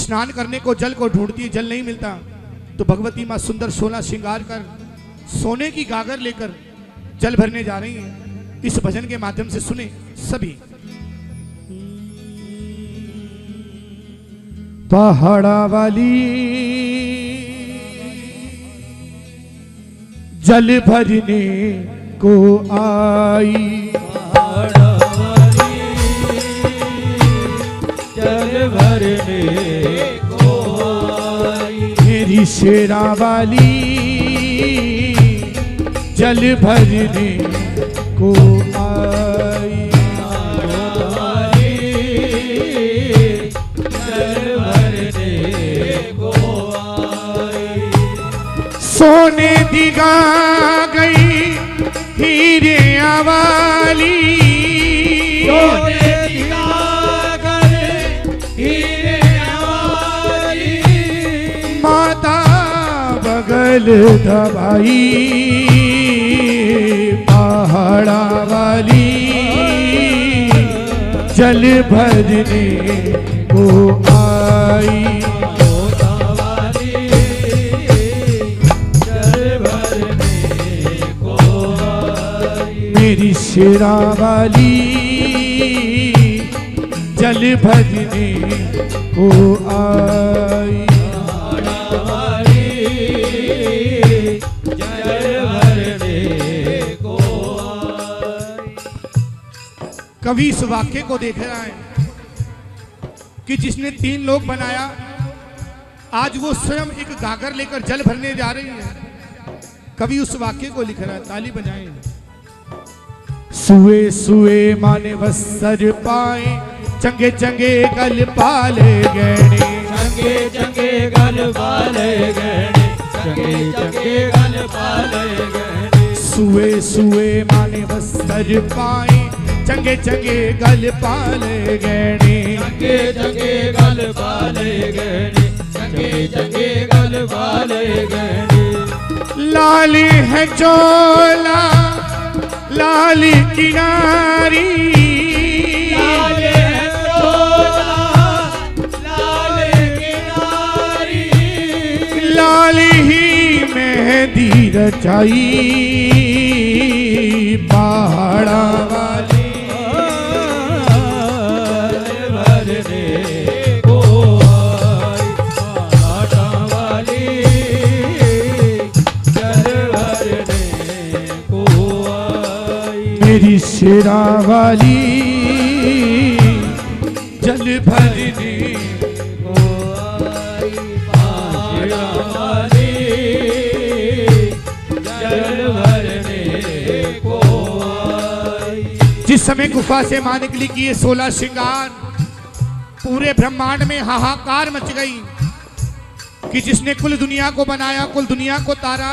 स्नान करने को जल को ढूंढती है, जल नहीं मिलता तो भगवती माँ सुंदर सोलह श्रृंगार कर सोने की गागर लेकर जल भरने जा रही हैं। इस भजन के माध्यम से सुने सभी। पहाड़ा वाली जल भरने को आई, पहाड़ा वाली जल भरने को आई, मेरी शेरा वाली जल भरने को आई, जल भरने को आई। सोने दिगा गई हीरे वाली, सोने दिगा गई हीरे वाली, माता बगल दबाई, पहाड़ा वाली जल भरने को आई, मेरी शेरा वाली जल भरने को आई, जल भरने को आई। कवि इस वाक्य को देख रहा है कि जिसने 3 लोक बनाया आज वो स्वयं एक गागर लेकर जल भरने जा रही है। कवि उस वाक्य को लिख रहा है, ताली बजाएं। सुए सुए माने वस्त्र पाए, चंगे चंगे गल पाले गहने, चंगे चंगे गल पाले गहने, चंगे चंगे गल पाले गहने। सुए सुए माने वस्त्र पाए, चंगे चंगे गल पाले गहने, चंगे चंगे गल पाले गहने, चंगे चंगे गल पाले गहने। लाली है चोला लाली किनारी, लाल है चोला लाल किनारी, लाली ही मेहंदी रचाई, पहाड़ा वाली जल भरने को आई, पहाड़ा वाली जल भरने को आई, मेरी शेरा वाली जल भरने को आई, पहाड़ा वाली जल भरने को आई। जिस समय गुफा से मां निकली कि ये 16 श्रृंगार, पूरे ब्रह्मांड में हाहाकार मच गई कि जिसने कुल दुनिया को बनाया, कुल दुनिया को तारा,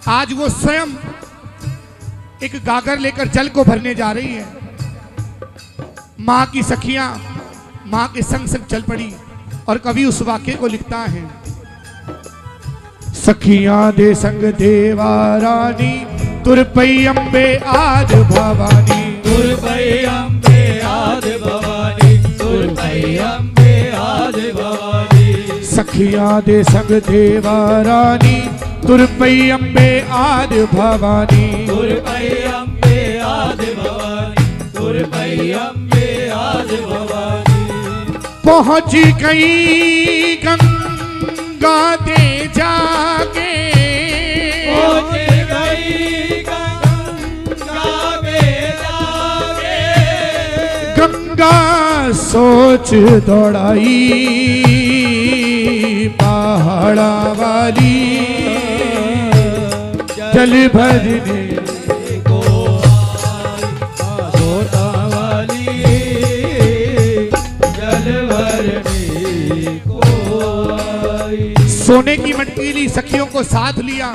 आज वो स्वयं एक गागर लेकर जल को भरने जा रही है। मां की सखियां मां के संग संग चल पड़ी और कवि उस वाक्य को लिखता है। सखियां दे संग देवा रानी, तुर पई अम्बे आद भवानी, तुर पई अम्बे आद भवानी, तुर पई अम्बे आद भवानी। सखियां दे संग देवा रानी, तुर पई अम्बे आद भवानी, तुर पई अम्बे आद भवानी, तुर पई अम्बे आद भवानी। पहुंची गई गंगा दे जाके, पहुंच गई गंगा में जाके, गंगा सोच दौड़ाई, पहाड़ा वाली जल भरने को आई, पहाड़ा वाली जल भरने को आई। सोने की मटकी ली, सखियों को साथ लिया।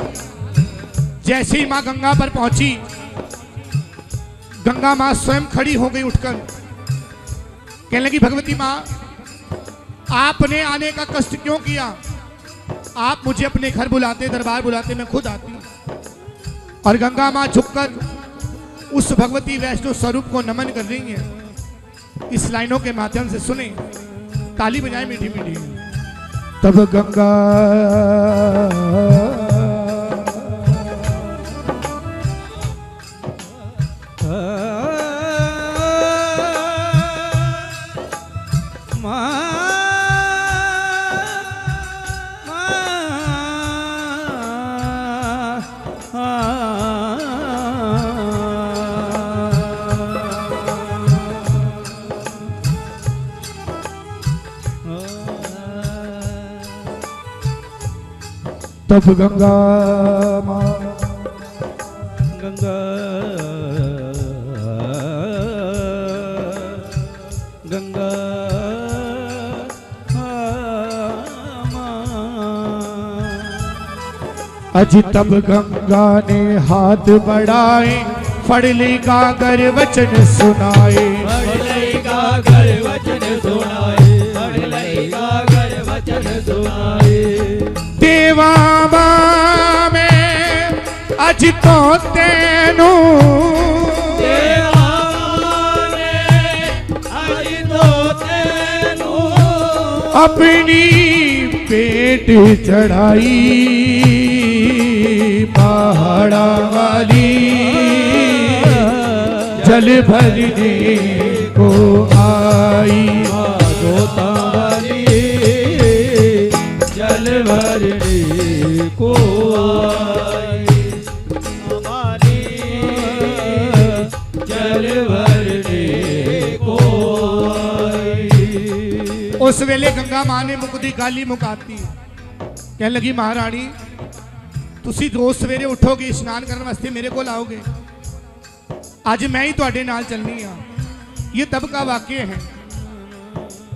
जैसे ही मां गंगा पर पहुंची, गंगा मां स्वयं खड़ी हो गई उठकर, कहने लगी भगवती मां, आपने आने का कष्ट क्यों किया? आप मुझे अपने घर बुलाते, दरबार बुलाते, मैं खुद आती। और गंगा मां झुककर उस भगवती वैष्णव स्वरूप को नमन कर रही है। इस लाइनों के माध्यम से सुने। ताली बजाए मीठी मीठी। तब गंगा तब गंगा माँ गंगा गंगा अज तब गंगा ने हाथ बढ़ाए, फड़ली का गर वचन सुनाए, फड़ली का गर वचन सुनाए, फड़ली का गर वचन सुनाए। देवा में अज तो तेनू देवा में अज तो तेनू अपनी पेट चढ़ाई, पहाड़ा वाली जल भरने को आई, जोता वाली जल भरने को आई, हमारी जल भरने को आई। उस वेले गंगा मां ने मुकदी गाली मुकाती, कहने लगी महारानी तुसी रोज सवेरे उठोगे स्नान करने वास्ते मेरे को आओगे, आज मैं ही तुहाडे नाल चलनी आ। ये तब का वाक्य है।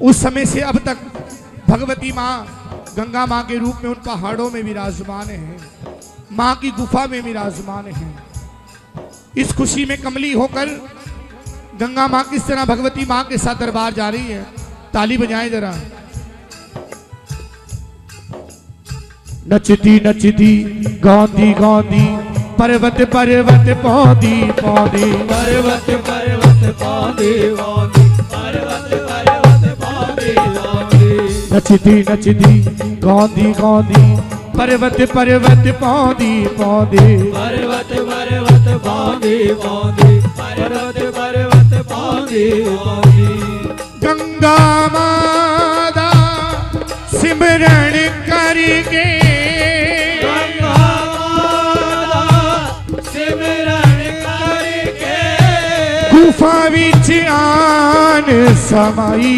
उस समय से अब तक भगवती माँ गंगा माँ के रूप में उन पहाड़ों में विराजमान है, माँ की गुफा में विराजमान है। इस खुशी में कमली होकर गंगा माँ किस तरह भगवती माँ के साथ दरबार जा रही है, ताली बजाएं जरा। नचती नचती गांधी गांधी पर्वत पर्वत पौधी पौधी, पर्वत पर्वत पौधे पौधे, पर्वत पर्वत पौधे पौधे। नचती नचती गांधी गांधी पर्वत पर्वत पौधी पौधे, पर्वत पर्वत पौधे पौधे, पर्वत पर्वत पौधे पौधे। गंगा माता सिमरन करके गंगा माता सिमरन करके गुफा विच आन समाई,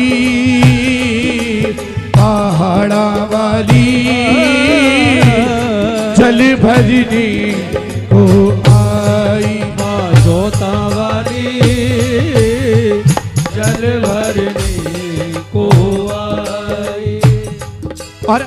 पहाड़ा वाली जल भरने को आई, माँ जोता वाली जल भरने को आई। और